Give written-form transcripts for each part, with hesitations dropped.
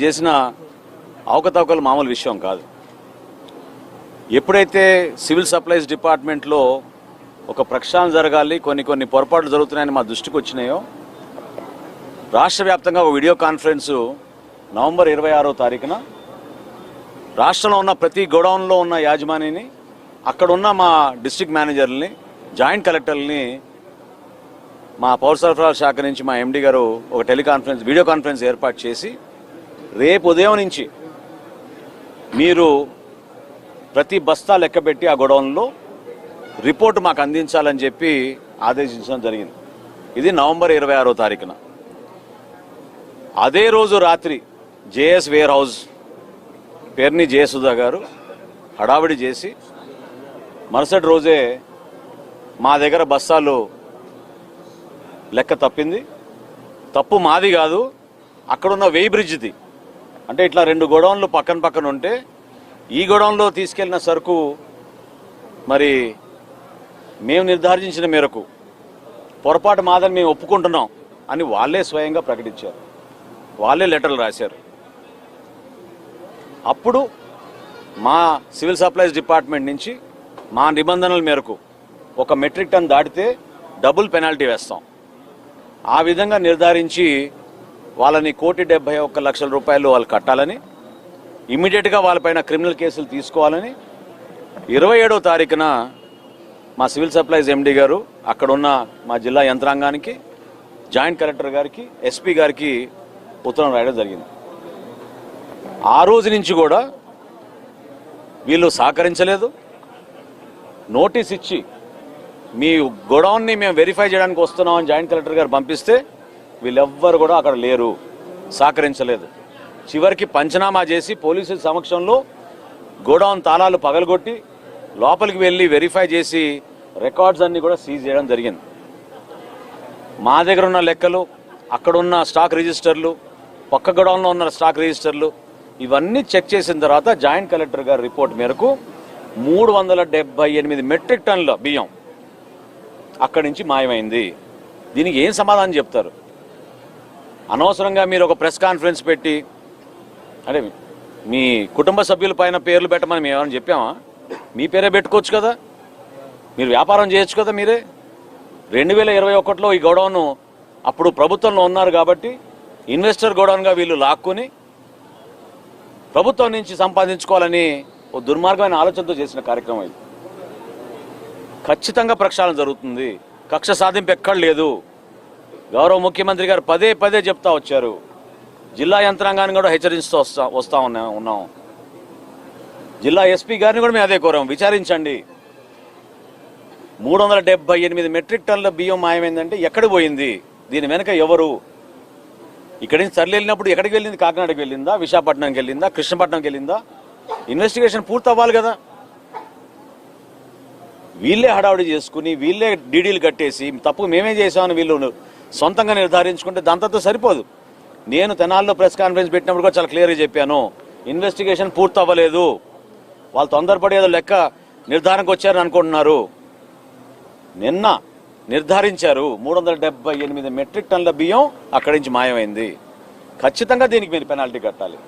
చేసిన అవకతవకలు మామూలు విషయం కాదు. ఎప్పుడైతే సివిల్ సప్లైస్ డిపార్ట్మెంట్లో ఒక ప్రక్షాళన జరగాలి, కొన్ని పొరపాట్లు జరుగుతున్నాయని మా దృష్టికి వచ్చినాయో రాష్ట్ర వ్యాప్తంగా ఒక వీడియో కాన్ఫరెన్సు నవంబర్ 26వ తారీఖున రాష్ట్రంలో ఉన్న ప్రతి గోడౌన్లో ఉన్న యాజమానిని, అక్కడున్న మా డిస్ట్రిక్ట్ మేనేజర్లని, జాయింట్ కలెక్టర్లని మా పౌర సరఫరాల శాఖ నుంచి మా ఎండి గారు ఒక వీడియో కాన్ఫరెన్స్ ఏర్పాటు చేసి రేపు ఉదయం నుంచి మీరు ప్రతి బస్తా లెక్కబెట్టి ఆ గొడవల్లో రిపోర్టు మాకు అందించాలని చెప్పి ఆదేశించడం జరిగింది. ఇది నవంబర్ 26వ తారీఖున. అదే రోజు రాత్రి జేఎస్ వేర్ హౌస్ పేరుని జయసుధా గారు హడావిడి చేసి మరుసటి రోజే మా దగ్గర బస్తాలు లెక్క తప్పింది. తప్పు మాది కాదు, అక్కడున్న వేయి బ్రిడ్జ్ది. అంటే ఇట్లా 2 గోడౌన్లు పక్కన ఉంటే ఈ గోడౌన్లో తీసుకెళ్లిన సరుకు మరి మేము నిర్ధారించిన మేరకు పొరపాటు మాదని మేము ఒప్పుకుంటున్నాం అని వాళ్ళే స్వయంగా ప్రకటించారు, వాళ్ళే లెటర్లు రాశారు. అప్పుడు మా సివిల్ సప్లైస్ డిపార్ట్మెంట్ నుంచి మా నిబంధనల మేరకు 1 మెట్రిక్ టన్ దాటితే డబుల్ పెనాల్టీ వేస్తాం. ఆ విధంగా నిర్ధారించి వాళ్ళని 1,71,00,000 రూపాయలు వాళ్ళు కట్టాలని, ఇమ్మీడియట్గా వాళ్ళపైన క్రిమినల్ కేసులు తీసుకోవాలని 27వ తారీఖున మా సివిల్ సప్లైస్ ఎండి గారు అక్కడున్న మా జిల్లా యంత్రాంగానికి, జాయింట్ కలెక్టర్ గారికి, ఎస్పీ గారికి ఉత్తరం రాయడం జరిగింది. ఆ రోజు నుంచి కూడా వీళ్ళు సహకరించలేదు. నోటీస్ ఇచ్చి మీ గోడౌన్ని మేము వెరిఫై చేయడానికి వస్తున్నామని జాయింట్ కలెక్టర్ గారు పంపిస్తే వీళ్ళెవ్వరు కూడా అక్కడ లేరు, సహకరించలేదు. చివరికి పంచనామా చేసి పోలీసుల సమక్షంలో గోడౌన్ తాళాలు పగలగొట్టి లోపలికి వెళ్ళి వెరిఫై చేసి రికార్డ్స్ అన్నీ కూడా సీజ్ చేయడం జరిగింది. మా దగ్గర ఉన్న లెక్కలు, అక్కడున్న స్టాక్ రిజిస్టర్లు, పక్క గోడౌన్లో ఉన్న స్టాక్ రిజిస్టర్లు ఇవన్నీ చెక్ చేసిన తర్వాత జాయింట్ కలెక్టర్ గారి రిపోర్ట్ మేరకు 378 మెట్రిక్ టన్నుల బియ్యం అక్కడి నుంచి మాయమైంది. దీనికి ఏం సమాధానం చెప్తారు? అనవసరంగా మీరు ఒక ప్రెస్ కాన్ఫరెన్స్ పెట్టి, అంటే మీ కుటుంబ సభ్యుల పైన పేర్లు పెట్టమని మేము ఏమైనా చెప్పామా? మీ పేరే పెట్టుకోవచ్చు కదా, మీరు వ్యాపారం చేయొచ్చు కదా. మీరే 2021లో ఈ గోడౌన్ అప్పుడు ప్రభుత్వంలో ఉన్నారు కాబట్టి ఇన్వెస్టర్ గోడౌన్గా వీళ్ళు లాక్కుని ప్రభుత్వం నుంచి సంపాదించుకోవాలని ఓ దుర్మార్గమైన ఆలోచనతో చేసిన కార్యక్రమం ఇది. ఖచ్చితంగా ప్రక్షాళన జరుగుతుంది, కక్ష సాధింపు ఎక్కడ లేదు. గౌరవ ముఖ్యమంత్రి గారు పదే చెప్తా వచ్చారు. జిల్లా యంత్రాంగాన్ని కూడా హెచ్చరిస్తూ వస్తా ఉన్నాం. జిల్లా ఎస్పీ గారిని కూడా మేము అదే కోరాం, విచారించండి. 378 మెట్రిక్ టన్నుల బియ్యం మాయమైందంటే ఎక్కడికి పోయింది? దీని వెనక ఎవరు? ఇక్కడి నుంచి సర్లు వెళ్ళినప్పుడు ఎక్కడికి వెళ్ళింది? కాకినాడకి వెళ్ళిందా, విశాఖపట్నంకి వెళ్ళిందా, కృష్ణపట్నంకి వెళ్ళిందా? ఇన్వెస్టిగేషన్ పూర్తి అవ్వాలి కదా. వీళ్ళే హడావుడి చేసుకుని వీళ్ళే డీడీలు కట్టేసి తప్పు మేమే చేసామని వీళ్ళు సొంతంగా నిర్ధారించుకుంటే దాంతో సరిపోదు. నేను తెనాల్లో ప్రెస్ కాన్ఫరెన్స్ పెట్టినప్పుడు కూడా చాలా క్లియర్గా చెప్పాను, ఇన్వెస్టిగేషన్ పూర్తి అవ్వలేదు. వాళ్ళు తొందరపడి ఏదో లెక్క నిర్ధారణకు వచ్చారని అనుకుంటున్నారు. నిన్న నిర్ధారించారు 378 మెట్రిక్ టన్నుల బియ్యం అక్కడి నుంచి మాయమైంది. ఖచ్చితంగా దీనికి మీరు పెనాల్టీ కట్టాలి,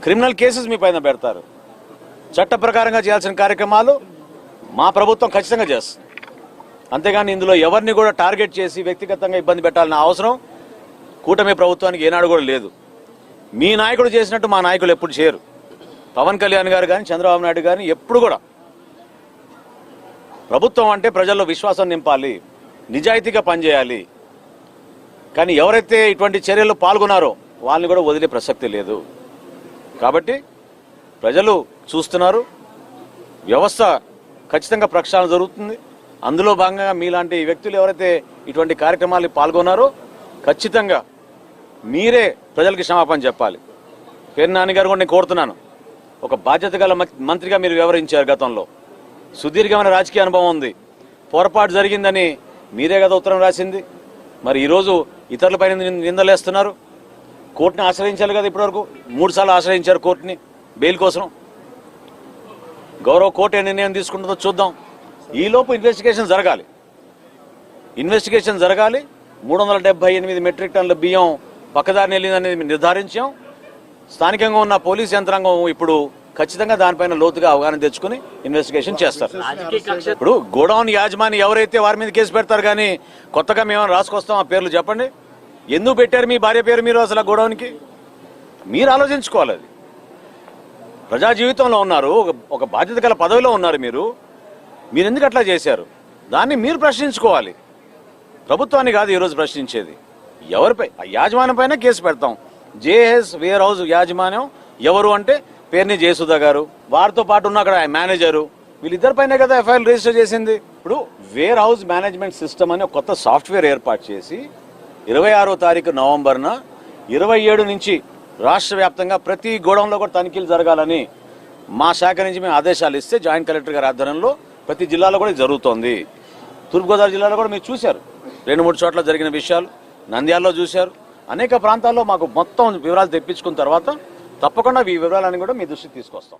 క్రిమినల్ కేసెస్ మీ పైన పెడతారు. చట్ట ప్రకారంగా చేయాల్సిన కార్యక్రమాలు మా ప్రభుత్వం ఖచ్చితంగా చేస్తుంది. అంతేగాని ఇందులో ఎవరిని కూడా టార్గెట్ చేసి వ్యక్తిగతంగా ఇబ్బంది పెట్టాలన్న అవసరం కూటమి ప్రభుత్వానికి ఏనాడు కూడా లేదు. మీ నాయకుడు చేసినట్టు మా నాయకులు ఎప్పుడు చేయరు. పవన్ కళ్యాణ్ గారు కానీ, చంద్రబాబు నాయుడు కానీ ఎప్పుడు కూడా ప్రభుత్వం అంటే ప్రజల్లో విశ్వాసం నింపాలి, నిజాయితీగా పనిచేయాలి. కానీ ఎవరైతే ఇటువంటి చర్యల్లో పాల్గొన్నారో వాళ్ళని కూడా వదిలే ప్రసక్తి లేదు. కాబట్టి ప్రజలు చూస్తున్నారు, వ్యవస్థ ఖచ్చితంగా ప్రక్షాళన జరుగుతుంది. అందులో భాగంగా మీలాంటి వ్యక్తులు ఎవరైతే ఇటువంటి కార్యక్రమాలు పాల్గొన్నారో ఖచ్చితంగా మీరే ప్రజలకి క్షమాపణ చెప్పాలి. పేరు నాని గారు కూడా నేను కోరుతున్నాను, ఒక బాధ్యత గల మంత్రిగా మీరు వ్యవహరించారు. గతంలో సుదీర్ఘమైన రాజకీయ అనుభవం ఉంది. పొరపాటు జరిగిందని మీరే కదా ఉత్తరం రాసింది. మరి ఈరోజు ఇతరులపైన నిందలేస్తున్నారు. కోర్టుని ఆశ్రయించాలి కదా. ఇప్పటివరకు 3 సార్లు ఆశ్రయించారు కోర్టుని బెయిల్ కోసం. గౌరవ కోర్టు ఏ నిర్ణయం తీసుకుంటుందో చూద్దాం. ఈలోపు ఇన్వెస్టిగేషన్ జరగాలి. 378 మెట్రిక్ టన్నుల బియ్యం పక్కదారిని వెళ్ళిందనేది నిర్ధారించాం. స్థానికంగా ఉన్న పోలీస్ యంత్రాంగం ఇప్పుడు ఖచ్చితంగా దానిపైన లోతుగా అవగాహన తెచ్చుకుని ఇన్వెస్టిగేషన్ చేస్తారు. ఇప్పుడు గోడౌన్ యాజమాని ఎవరైతే వారి మీద కేసు పెడతారు, కానీ కొత్తగా మేము రాసుకొస్తాం ఆ పేర్లు చెప్పండి. ఎందుకు పెట్టారు మీ భార్య పేరు మీరు అసలు ఆ గోడౌన్కి? మీరు ఆలోచించుకోవాలి. అది ప్రజా జీవితంలో ఉన్నారు, ఒక బాధ్యత గల పదవిలో ఉన్నారు మీరు ఎందుకు అట్లా చేశారు? దాన్ని మీరు ప్రశ్నించుకోవాలి. ప్రభుత్వాన్ని కాదు ఈరోజు ప్రశ్నించేది. ఎవరిపై? ఆ యాజమాన్యం పైన కేసు పెడతాం. జేఎస్ వేర్ హౌస్ యాజమాన్యం ఎవరు అంటే పేరుని జయసుధా గారు, వారితో పాటు ఉన్న అక్కడ మేనేజరు, వీళ్ళిద్దరిపైనే కదా ఎఫ్ఐఆర్ రిజిస్టర్ చేసింది. ఇప్పుడు వేర్ హౌస్ మేనేజ్మెంట్ సిస్టమ్ అని ఒక కొత్త సాఫ్ట్వేర్ ఏర్పాటు చేసి 26వ తారీఖు నవంబర్న 27 నుంచి రాష్ట్ర వ్యాప్తంగా ప్రతి గోడౌన్లో కూడా తనిఖీలు జరగాలని మా శాఖ నుంచి మేము ఆదేశాలు ఇస్తే జాయింట్ కలెక్టర్ గారి ఆధ్వర్యంలో ప్రతి జిల్లాలో కూడా జరుగుతోంది. తూర్పుగోదావరి జిల్లాలో కూడా మీరు చూశారు 2-3 చోట్ల జరిగిన విషయాలు, నంద్యాలలో చూశారు. అనేక ప్రాంతాల్లో మాకు మొత్తం వివరాలు తెప్పించుకున్న తర్వాత తప్పకుండా ఈ వివరాలన్నీ కూడా మీ దృష్టికి తీసుకొస్తాం.